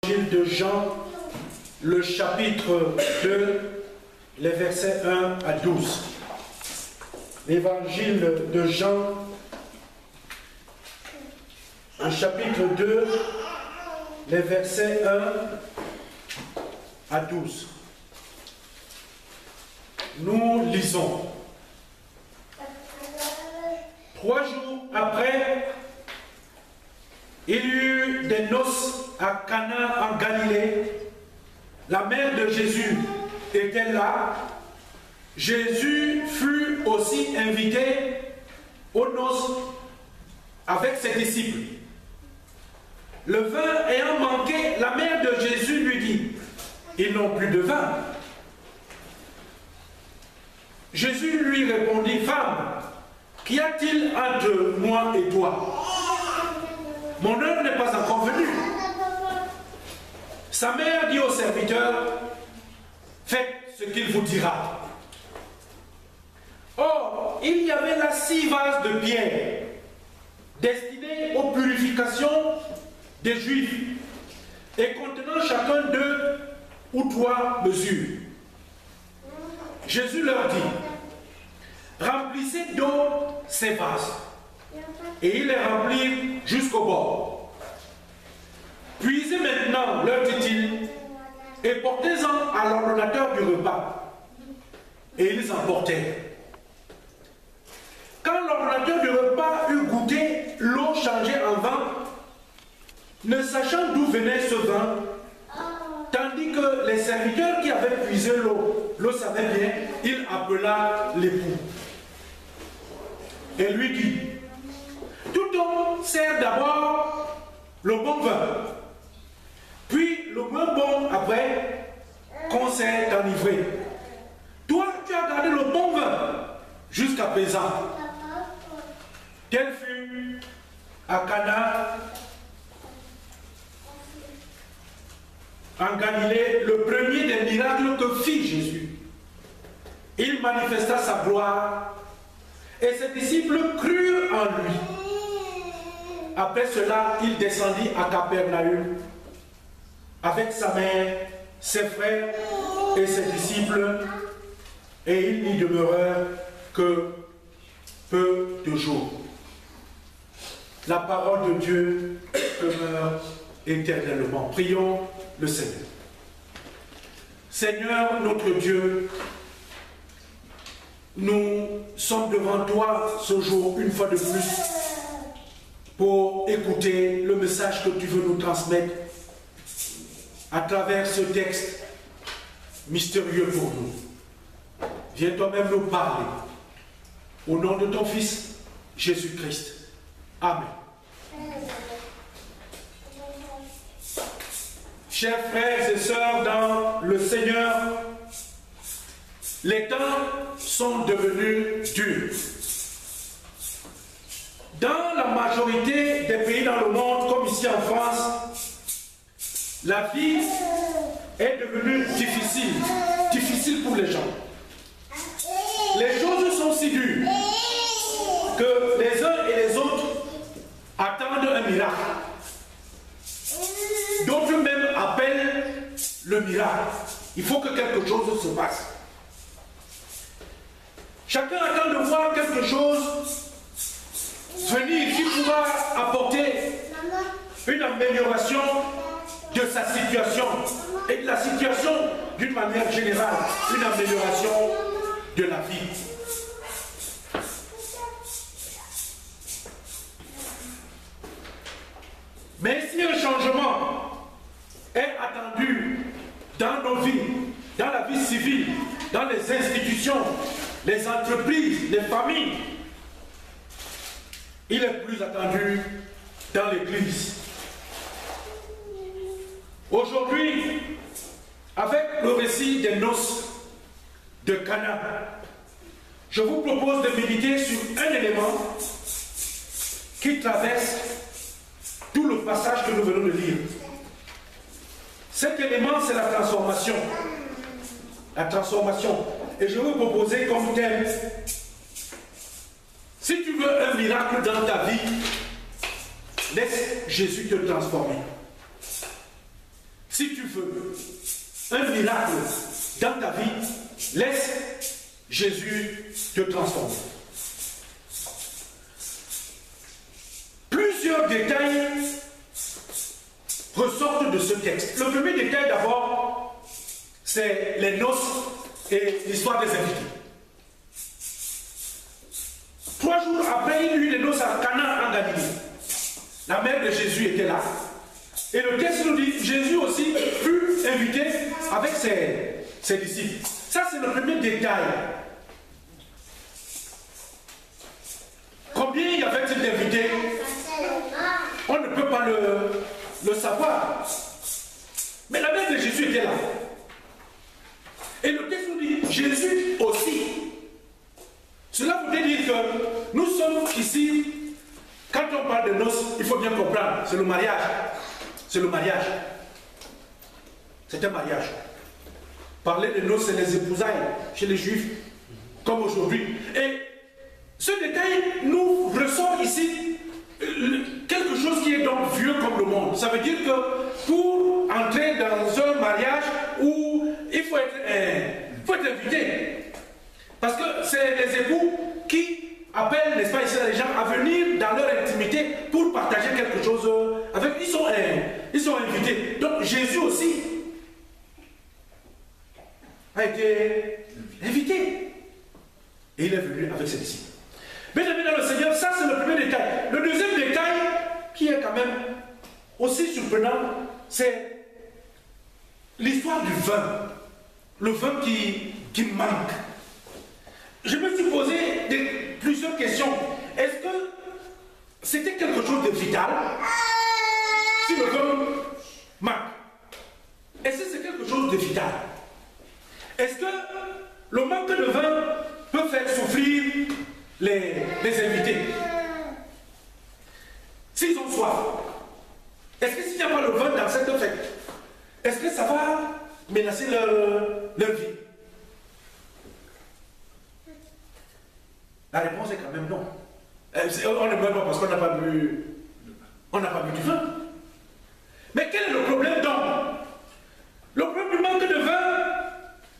L'évangile de Jean, le chapitre 2, les versets 1 à 12. L'évangile de Jean, le chapitre 2, les versets 1 à 12. Nous lisons. 3 jours après, il y eut des noces à Cana en Galilée. La mère de Jésus était là. Jésus fut aussi invité aux noces avec ses disciples. Le vin ayant manqué, la mère de Jésus lui dit, ils n'ont plus de vin. Jésus lui répondit, femme, qu'y a-t-il entre moi et toi? Mon heure n'est pas encore venue. Sa mère dit au serviteur, faites ce qu'il vous dira. Or, il y avait là 6 vases de pierre destinés aux purifications des Juifs et contenant chacun 2 ou 3 mesures. Jésus leur dit, remplissez d'eau ces vases. Et ils les remplirent jusqu'au bord. Puisez maintenant, leur dit-il, et portez-en à l'ordonnateur du repas. Et ils en portèrent. Quand l'ordonnateur du repas eut goûté l'eau changée en vin, ne sachant d'où venait ce vin, tandis que les serviteurs qui avaient puisé l'eau le savaient bien, il appela l'époux et lui dit, tout homme sert d'abord le bon vin, puis le moins bon après qu'on s'est enivré. Toi, tu as gardé le bon vin jusqu'à présent. Tel fut à Cana en Galilée le premier des miracles que fit Jésus. Il manifesta sa gloire et ses disciples crurent en lui. Après cela, il descendit à Capernaum avec sa mère, ses frères et ses disciples, et il n'y demeurèrent que peu de jours. La parole de Dieu demeure éternellement. Prions le Seigneur. Seigneur notre Dieu, nous sommes devant toi ce jour une fois de plus pour écouter le message que tu veux nous transmettre à travers ce texte mystérieux pour nous. Viens toi-même nous parler. Au nom de ton Fils, Jésus-Christ. Amen. Chers frères et sœurs dans le Seigneur, les temps sont devenus durs. Dans la majorité des pays dans le monde, comme ici en France, la vie est devenue difficile pour les gens. Les choses sont si dures que les uns et les autres attendent un miracle. D'autres même appellent le miracle. Il faut que quelque chose se passe. Chacun attend de voir quelque chose venir qui pourra apporter une amélioration de sa situation et de la situation d'une manière générale, une amélioration de la vie. Mais si un changement est attendu dans nos vies, dans la vie civile, dans les institutions, les entreprises, les familles, il est plus attendu dans l'Église. Aujourd'hui, avec le récit des noces de Cana, je vous propose de méditer sur un élément qui traverse tout le passage que nous venons de lire. Cet élément, c'est la transformation. La transformation. Et je vais vous proposer comme thème, si tu veux un miracle dans ta vie, laisse Jésus te transformer. veux un miracle dans ta vie, laisse Jésus te transformer. Plusieurs détails ressortent de ce texte. Le premier détail d'abord, c'est les noces et l'histoire des invités. 3 jours après, il y eut les noces à Cana en Galilée. La mère de Jésus était là. Et le texte nous dit, Jésus aussi fut invité avec ses disciples. Ça, c'est le premier détail. Combien y avait-il d'invités? On ne peut pas le savoir. Mais la mère de Jésus était là. Et le texte nous dit, Jésus aussi. Cela voudrait dire que nous sommes ici, quand on parle de noces, il faut bien comprendre, c'est le mariage. C'est le mariage. C'est un mariage. Parler de noces, c'est les épousailles chez les Juifs, comme aujourd'hui. Et ce détail nous ressort ici quelque chose qui est donc vieux comme le monde. Ça veut dire que pour entrer dans un mariage où il faut être invité. Parce que c'est les époux qui appellent, n'est-ce pas, ici les gens à venir dans leur intimité pour partager quelque chose avec eux. Ils sont invités. Donc Jésus aussi a été invité. Et il est venu avec ses disciples. Bien aimé dans le Seigneur, ça c'est le premier détail. Le deuxième détail, qui est quand même aussi surprenant, c'est l'histoire du vin. Le vin qui manque. Je me suis posé plusieurs questions. Est-ce que c'était quelque chose de vital si le vin manque? Est-ce que c'est quelque chose de vital? Est-ce que le manque de vin peut faire souffrir les invités? S'ils ont soif, est-ce que s'il n'y a pas le vin dans cette fête, est-ce que ça va menacer leur vie? La réponse est quand même non. On ne meurt pas parce qu'on n'a pas bu du vin. Mais quel est le problème donc? Le problème du manque de vin,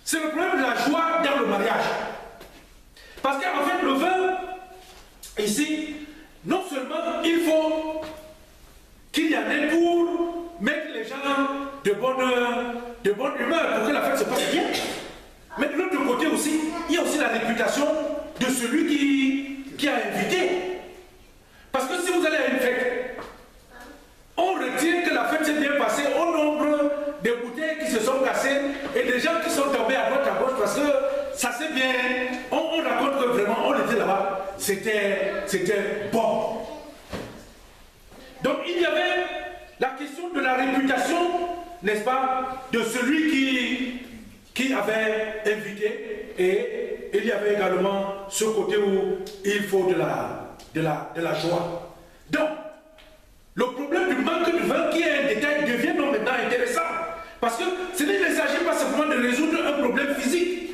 c'est le problème de la joie dans le mariage. Parce qu'en fait, le vin, ici, non seulement il faut qu'il y en ait pour mettre les gens de bonne humeur pour que la fête se passe bien, mais de l'autre côté aussi, il y a aussi la réputation de celui qui a invité. Parce que si vous allez à une fête, on retient que la fête s'est bien passée au nombre de bouteilles qui se sont cassées et des gens qui sont tombés à droite à gauche parce que ça s'est bien. On raconte que vraiment on était là-bas. C'était bon. Donc il y avait la question de la réputation, n'est-ce pas, de celui qui avait invité, et il y avait également ce côté où il faut de la joie. Donc, le problème du manque de vin, qui est un détail, devient donc maintenant intéressant. Parce que ce n'est pas s'agit pas simplement de résoudre un problème physique,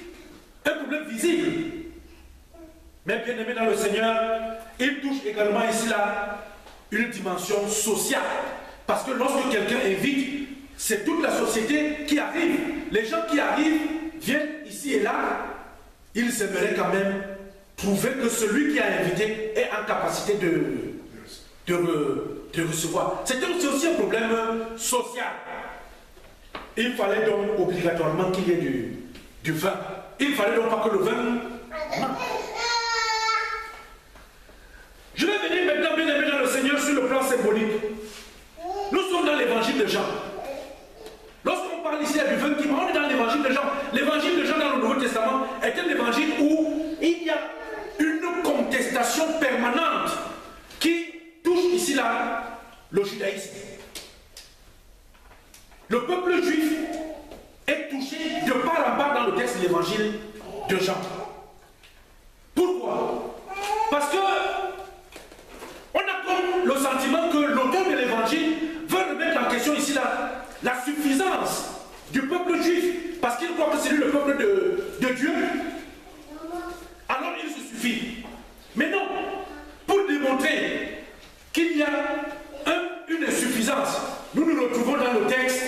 un problème visible. Mais bien aimé dans le Seigneur, il touche également ici là une dimension sociale. Parce que lorsque quelqu'un invite, c'est toute la société qui arrive. Les gens qui arrivent viennent ici et là. Ils aimeraient quand même trouver que celui qui a invité est en capacité de recevoir. C'est aussi un problème social. Il fallait donc obligatoirement qu'il y ait du vin. Il ne fallait donc pas que le vin manque. Je vais venir maintenant, bien aimé dans le Seigneur, sur le plan symbolique. Nous sommes dans l'évangile de Jean. Lorsqu'on parle ici du vin qui manque, on est dans l'évangile de Jean. L'évangile de Jean dans le Nouveau Testament est un évangile où il y a une contestation permanente qui touche ici là le judaïsme. Le peuple juif est touché de part en part dans le texte de l'évangile de Jean. Pourquoi? Parce que on a comme le sentiment que l'auteur de l'évangile veut remettre en question ici la suffisance du peuple juif, parce qu'il croit que c'est lui le peuple de Dieu. Alors il se suffit. Mais non, pour démontrer qu'il y a une insuffisance, nous nous retrouvons dans le texte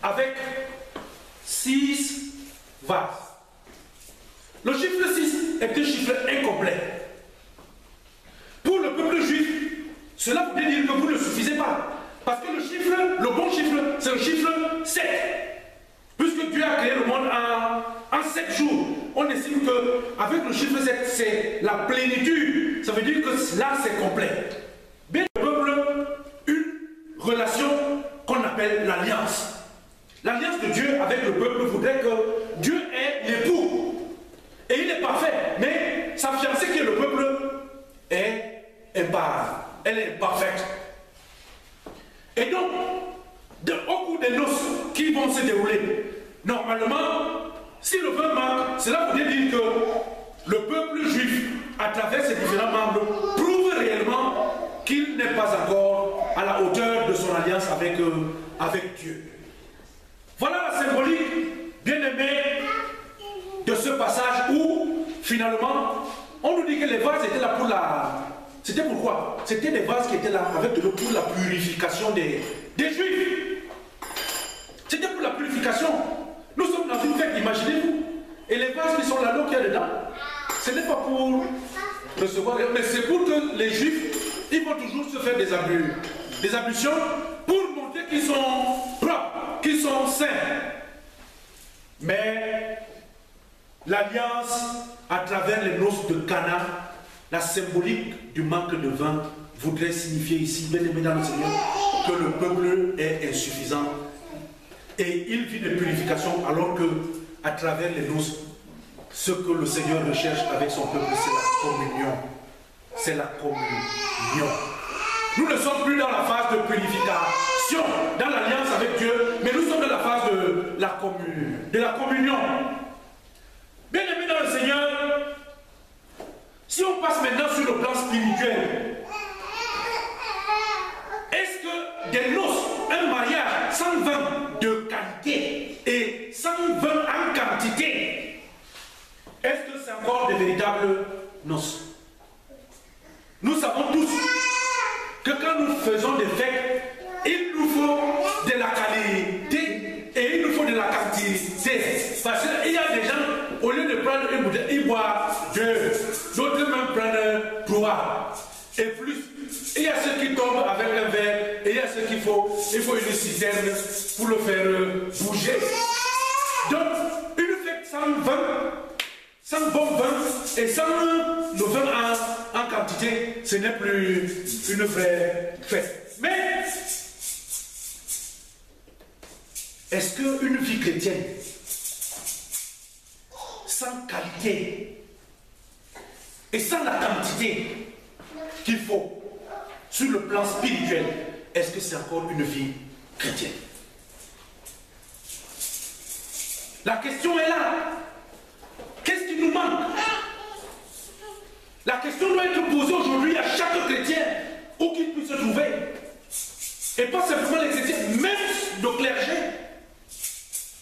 avec 6 vases. Le chiffre 6 est un chiffre incomplet. Pour le peuple juif, cela voulait dire que vous ne suffisez pas. Parce que le bon chiffre, c'est le chiffre 7. Puisque Dieu a créé le monde en 7 jours, on estime qu'avec le chiffre 7, c'est la plénitude. Ça veut dire que là, c'est complet. Mais le peuple, une relation qu'on appelle l'alliance. L'alliance de Dieu avec le peuple voudrait que Dieu est l'époux. Et il est parfait. Mais sa fiancée qui est le peuple elle est parfaite. Et donc, au cours des noces qui vont se dérouler, normalement, si le vin manque, cela veut dire que le peuple juif, à travers ses différents membres, prouve réellement qu'il n'est pas encore à la hauteur de son alliance avec Dieu. Voilà la symbolique, bien aimée, de ce passage où, finalement, on nous dit que les vases étaient là pour la... C'était pourquoi? C'était des vases qui étaient là avec de l'eau pour la purification des Juifs. C'était pour la purification. Nous sommes dans une fête, imaginez-vous. Et les vases qui sont là, l'eau qu'il y a dedans, ce n'est pas pour recevoir, mais c'est pour que les Juifs, ils vont toujours se faire des ablutions pour montrer qu'ils sont propres, qu'ils sont saints. Mais l'alliance à travers les noces de Cana, la symbolique du manque de vin voudrait signifier ici, bien aimé dans le Seigneur, que le peuple est insuffisant et il vit de purification alors que à travers les noces, ce que le Seigneur recherche avec son peuple, c'est la communion. C'est la communion. Nous ne sommes plus dans la phase de purification, dans l'alliance avec Dieu, mais nous sommes dans la phase de la communion. Bien aimé dans le Seigneur, si on passe maintenant sur le plan spirituel, est-ce que des noces, un mariage sans vin de qualité et sans vin en quantité, est-ce que c'est encore de véritables noces? Nous savons tous que quand nous faisons des fêtes, il nous faut de la qualité et il nous faut de la quantité. Parce qu'il y a des gens, au lieu de prendre une bouteille, ils boivent 2, d'autres même prennent 3 et plus. Il y a ceux qui tombent avec un verre et il y a ceux qu'il faut une citerne pour le faire bouger. Donc, une fête sans bon vin et sans le vin en quantité, ce n'est plus une vraie fête. Mais, est-ce qu'une vie chrétienne sans qualité et sans la quantité qu'il faut sur le plan spirituel, est-ce que c'est encore une vie chrétienne? La question est là. Qu'est-ce qui nous manque? La question doit être posée aujourd'hui à chaque chrétien, où qu'il puisse se trouver. Et pas simplement les chrétiens, même nos clergés.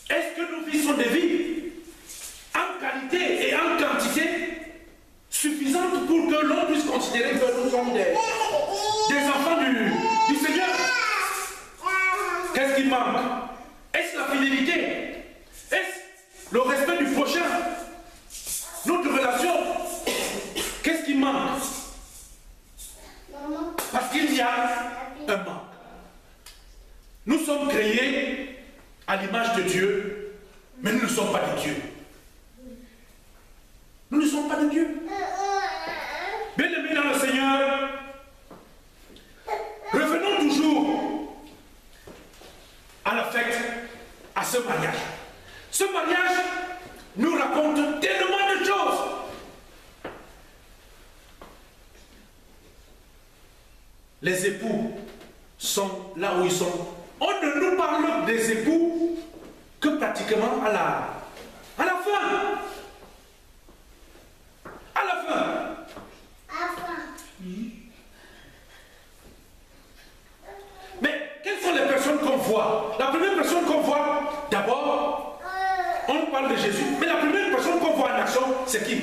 Est-ce que nos vies sont des vies en qualité et en quantité suffisantes pour que l'on puisse considérer que nous sommes des enfants du Seigneur? Qu'est-ce qui manque? Est-ce la fidélité? Est-ce le respect du prochain? Notre relation? Qu'est-ce qui manque? Parce qu'il y a un manque. Nous sommes créés à l'image de Dieu, mais nous ne sommes pas de Dieu. Nous ne sommes pas de Dieu. Bien-aimés dans le Seigneur, revenons toujours à la fête, à ce mariage. Ce mariage nous raconte tellement de choses. Les époux sont là où ils sont. On ne nous parle des époux que pratiquement à la fin. À la fin. Mais quelles sont les personnes qu'on voit? La première personne qu'on voit, d'abord, on parle de Jésus. Mais la première personne qu'on voit en action, c'est qui?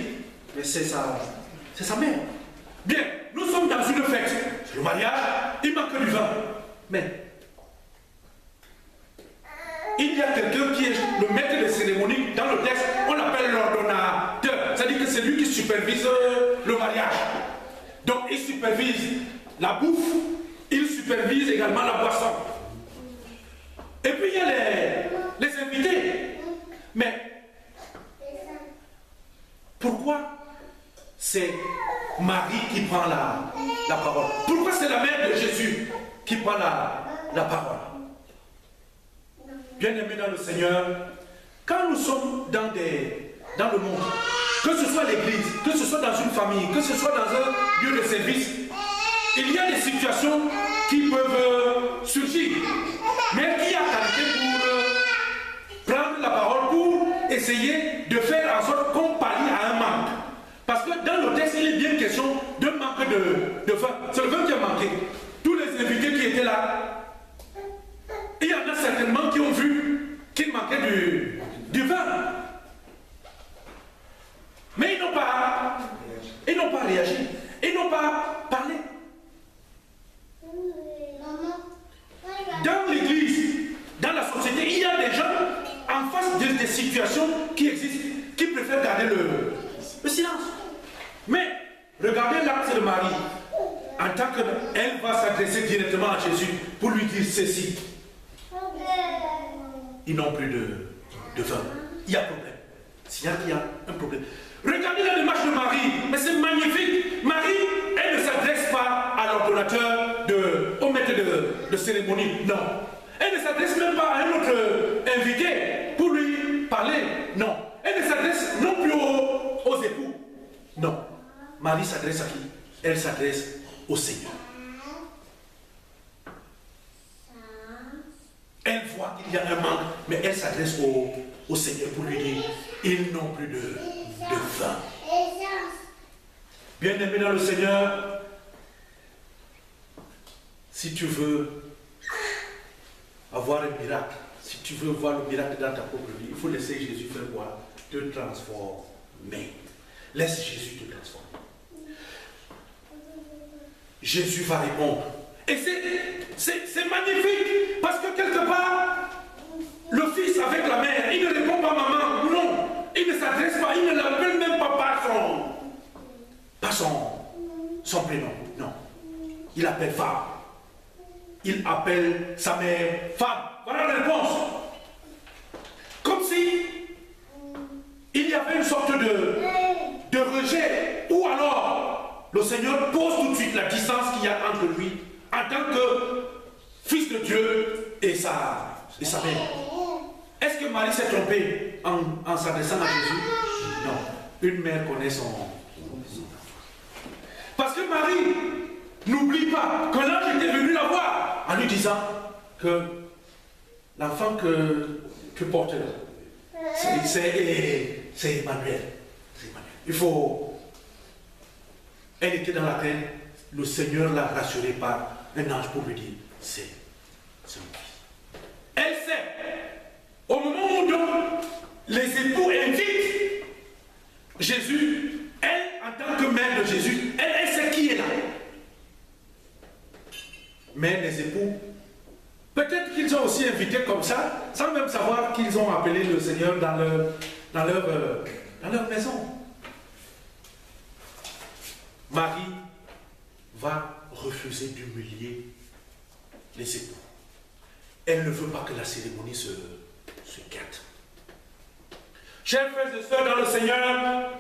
Mais c'est sa mère. Bien, nous sommes dans une fête. C'est le mariage, il manque du vin. Mais il y il supervise la bouffe, il supervise également la boisson. Et puis il y a les invités. Mais pourquoi c'est Marie qui prend la parole? Pourquoi c'est la mère de Jésus qui prend la parole? Bien-aimés dans le Seigneur, quand nous sommes dans le monde, que ce soit l'église, que ce soit dans une famille, que ce soit dans un lieu de service, il y a des situations qui peuvent surgir. Mais qui a qualité pour prendre la parole, pour essayer de faire en sorte qu'on pallie à un manque? Parce que dans le texte, il est bien question d'un manque de vin. C'est le vin qui a manqué. Tous les invités qui étaient là, il y en a certainement qui ont vu qu'il manquait du vin. Mais ils n'ont pas réagi. Ils n'ont pas parlé. Dans l'église, dans la société, il y a des gens en face des situations qui existent, qui préfèrent garder le silence. Mais regardez l'acte de Marie, en tant qu'elle va s'adresser directement à Jésus pour lui dire ceci. Ils n'ont plus de vin. Il y a problème. C'est-à-dire qu'il y a un problème. Regardez la démarche de Marie, mais c'est magnifique. Marie, elle ne s'adresse pas à l'ordonnateur, au maître de cérémonie, non. Elle ne s'adresse même pas à un autre invité pour lui parler, non. Elle ne s'adresse non plus aux époux, non. Marie s'adresse à qui? Elle s'adresse au Seigneur. Elle voit qu'il y a un manque, mais elle s'adresse au Seigneur pour lui dire, ils n'ont plus de vin. Bien-aimé dans le Seigneur, si tu veux avoir un miracle, si tu veux voir le miracle dans ta propre vie, il faut laisser Jésus faire quoi? Te transformer. Laisse Jésus te transformer. Jésus va répondre. Et c'est magnifique, parce que quelque part, le fils avec la mère, il ne répond pas maman, non. Il ne s'adresse pas, il ne l'appelle même pas par son prénom, non. Il appelle femme. Il appelle sa mère femme. Voilà la réponse. Comme si il y avait une sorte de rejet, ou alors le Seigneur pose tout de suite la distance qu'il y a entre lui en tant que fils de Dieu et sa mère. Est-ce que Marie s'est trompée en s'adressant à Jésus? Non. Une mère connaît son enfant. Parce que Marie n'oublie pas que l'ange était venu la voir en lui disant que l'enfant que porte c'est Emmanuel. Il faut... Elle était dans la terre, le Seigneur l'a rassurée par un ange pour lui dire, c'est mon fils. Elle sait, au moment où donc les époux invitent Jésus, elle, en tant que mère de Jésus, elle sait qui est là. Mais les époux, peut-être qu'ils ont aussi invité comme ça, sans même savoir qu'ils ont appelé le Seigneur dans leur maison. Marie va refuser d'humilier les époux. Elle ne veut pas que la cérémonie se gâte. Chers frères et sœurs dans le Seigneur,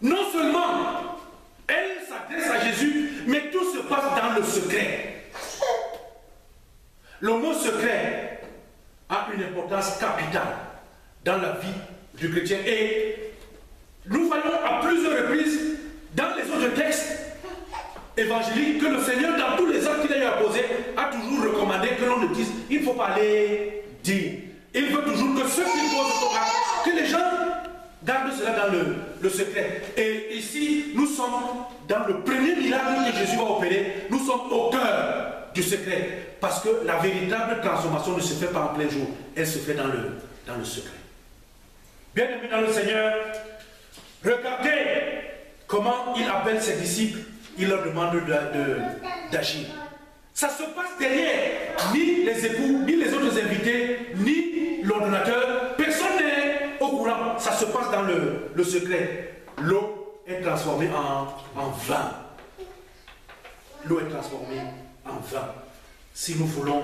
non seulement elle s'adresse à Jésus, mais tout se passe dans le secret. Le mot secret a une importance capitale dans la vie du chrétien. Et nous voyons à plusieurs reprises dans les autres textes évangéliques que le Seigneur, dans tous les actes qu'il a eu à poser, a toujours recommandé que l'on ne dise, il ne faut pas aller dire. Il veut toujours que ceux qui posent son acte, que les gens gardent cela dans le secret. Et ici, nous sommes dans le premier miracle que Jésus va opérer. Nous sommes au cœur du secret. Parce que la véritable transformation ne se fait pas en plein jour. Elle se fait dans le secret. Bien-aimés dans le Seigneur, regardez comment il appelle ses disciples. Il leur demande d'agir. Ça se passe derrière. Ni les époux, ni les autres invités, ni l'ordonnateur. Personne n'est au courant. Ça se passe dans le secret. L'eau est transformée en vin. l'eau est transformée en vin. Si nous voulons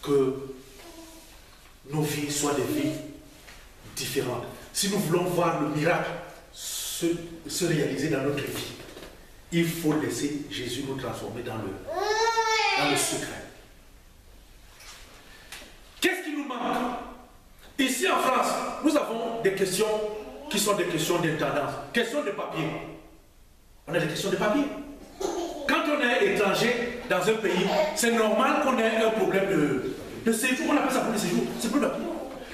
que nos vies soient des vies différentes, si nous voulons voir le miracle se réaliser dans notre vie, il faut laisser Jésus nous transformer dans le secret. Qu'est-ce qui nous manque? Ici en France, nous avons des questions qui sont des questions d'intendance, questions de papier. On a des questions de papier. Quand on est étranger dans un pays, c'est normal qu'on ait un problème de séjour. On appelle ça pour le séjour. C'est plus papier.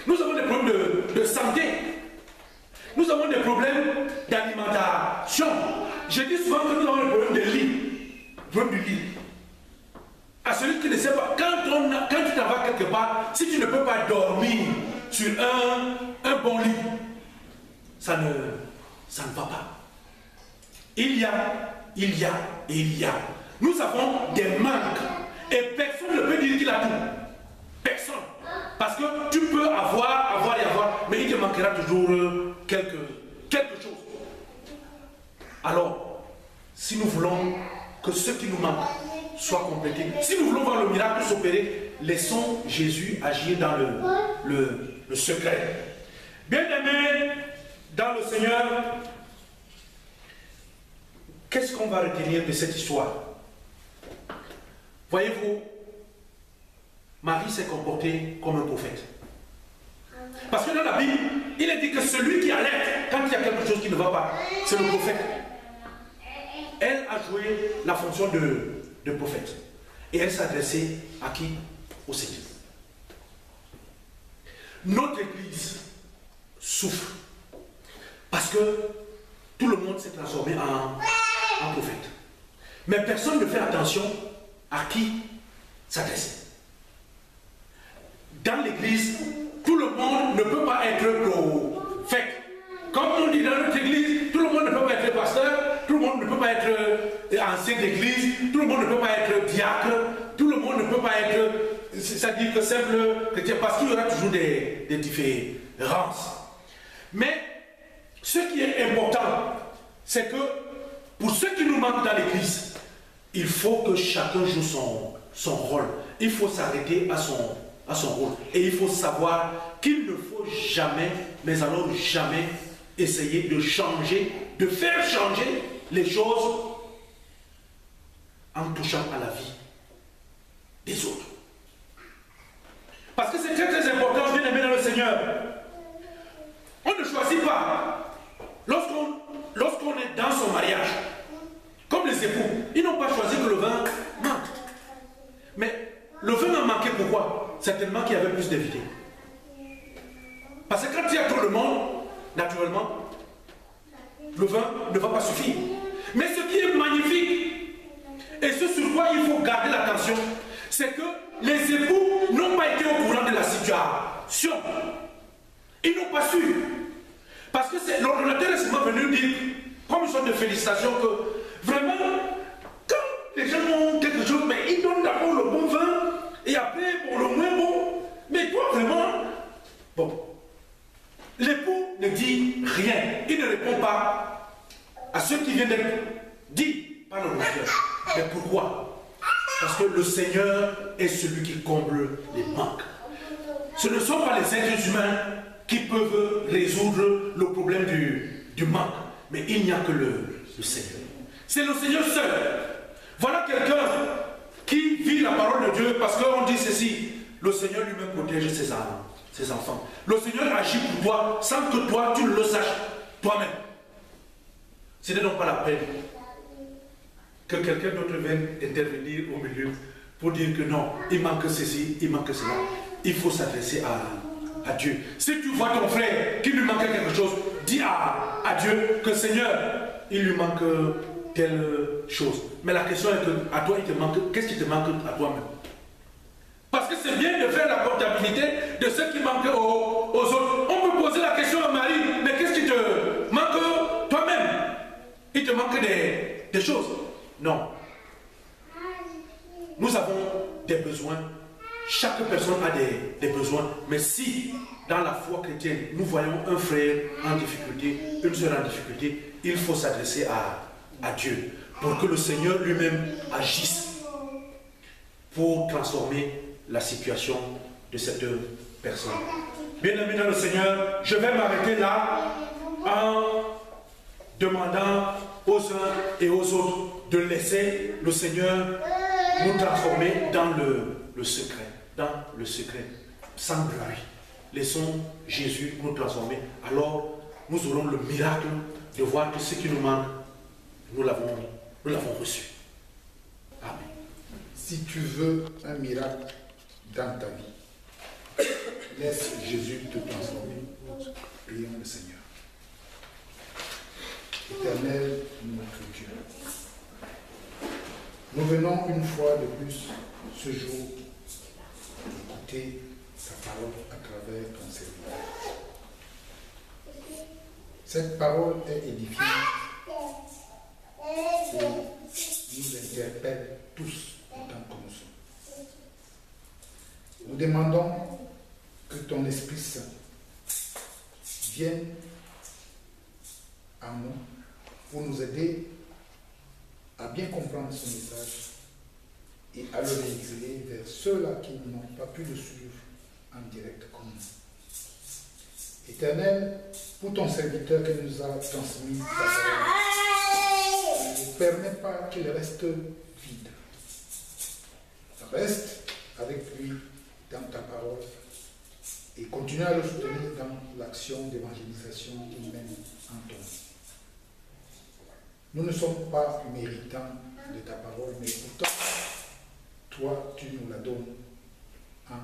Nous avons des problèmes de santé. Nous avons des problèmes d'alimentation. Je dis souvent que nous avons des problèmes de lit. Problème du lit. À celui qui ne sait pas, quand tu t'en vas quelque part, si tu ne peux pas dormir sur un bon lit, ça ne va pas. Il y a. Nous avons des manques. Et personne ne peut dire qu'il a tout. Personne. Parce que tu peux avoir, mais il te manquera toujours quelque chose. Alors, si nous voulons que ce qui nous manque soit complété, si nous voulons voir le miracle s'opérer, laissons Jésus agir dans le secret. Bien-aimés dans le Seigneur, qu'est-ce qu'on va retenir de cette histoire? Voyez-vous, Marie s'est comportée comme un prophète. Parce que dans la Bible, il est dit que celui qui alerte quand il y a quelque chose qui ne va pas, c'est le prophète. Elle a joué la fonction de prophète. Et elle s'adressait à qui? Au Seigneur. Notre Église souffre. Parce que tout le monde s'est transformé en prophète. Mais personne ne fait attention à qui s'adresser. Dans l'église, tout le monde ne peut pas être prophète. Comme on dit dans notre église, tout le monde ne peut pas être pasteur, tout le monde ne peut pas être ancien d'église, tout le monde ne peut pas être diacre, tout le monde ne peut pas être, c'est-à-dire que simple chrétien, parce qu'il y aura toujours des différences. Mais ce qui est important, c'est que pour ce qui nous manque dans l'église, il faut que chacun joue son rôle. Il faut s'arrêter à son rôle. Et il faut savoir qu'il ne faut jamais, mais alors jamais, essayer de changer, de faire changer les choses en touchant à la vie des autres. Parce que c'est très très important, bien aimé dans le Seigneur. On ne choisit pas. Lorsqu'on est dans son mariage, comme les époux, ils n'ont pas choisi que le vin manque. Mais le vin a manqué pourquoi? Certainement qu'il y avait plus d'invités. Parce que quand il y a trop de monde, naturellement, le vin ne va pas suffire. Mais ce qui est magnifique, et ce sur quoi il faut garder l'attention, c'est que les époux n'ont pas été au courant de la situation. Ils n'ont pas su. Parce que l'ordonnateur est seulement venu dire, comme une sorte de félicitation, que vraiment, quand les gens ont quelque chose, mais ils donnent d'abord le bon vin, et après, pour le moins bon. Mais toi, vraiment, bon. L'époux ne dit rien. Il ne répond pas à ce qui vient d'être dit par le docteur. Mais pourquoi? Parce que le Seigneur est celui qui comble les manques. Ce ne sont pas les êtres humains qui peuvent résoudre le problème du manque. Mais il n'y a que le Seigneur. C'est le Seigneur seul. Voilà quelqu'un qui vit la parole de Dieu parce qu'on dit ceci. Le Seigneur lui-même protège ses enfants. Le Seigneur agit pour toi sans que toi tu ne le saches toi-même. Ce n'est donc pas la peine que quelqu'un d'autre vienne intervenir au milieu pour dire que non, il manque ceci, il manque cela. Il faut s'adresser à Dieu. Si tu vois ton frère qui lui manque quelque chose, dis à Dieu que Seigneur, il lui manque telle chose. Mais la question est que à toi il te manque, qu'est-ce qui te manque à toi-même? Parce que c'est bien de faire la comptabilité de ce qui manque aux autres. On peut poser la question à Marie, mais qu'est-ce qui te manque toi-même? Il te manque des choses. Non. Nous avons des besoins. Chaque personne a des besoins. Mais si, dans la foi chrétienne, nous voyons un frère en difficulté, une sœur en difficulté, il faut s'adresser à Dieu. pour que le Seigneur lui-même agisse pour transformer la situation de cette personne. Bien-aimés dans le Seigneur, je vais m'arrêter là en demandant aux uns et aux autres de laisser le Seigneur nous transformer dans le secret, sans bruit. Laissons Jésus nous transformer. Alors, nous aurons le miracle de voir que ce qui nous manque, nous l'avons reçu. Amen. Si tu veux un miracle dans ta vie, laisse Jésus te transformer. Prions le Seigneur. Éternel, notre Dieu, nous venons une fois de plus ce jour écouter ta parole à travers ton serviteur. Cette parole est édifiante et nous interpelle tous autant que nous sommes. Nous demandons que ton Esprit Saint vienne à nous pour nous aider à bien comprendre ce message et à le véhiculer vers ceux-là qui n'ont pas pu le suivre en direct comme nous. Éternel, pour ton serviteur qui nous a transmis ta parole, ne permets pas qu'il reste vide. Reste avec lui dans ta parole et continue à le soutenir dans l'action d'évangélisation qu'il mène en ton nom. Nous ne sommes pas méritants de ta parole, mais pourtant, toi, tu nous la donnes en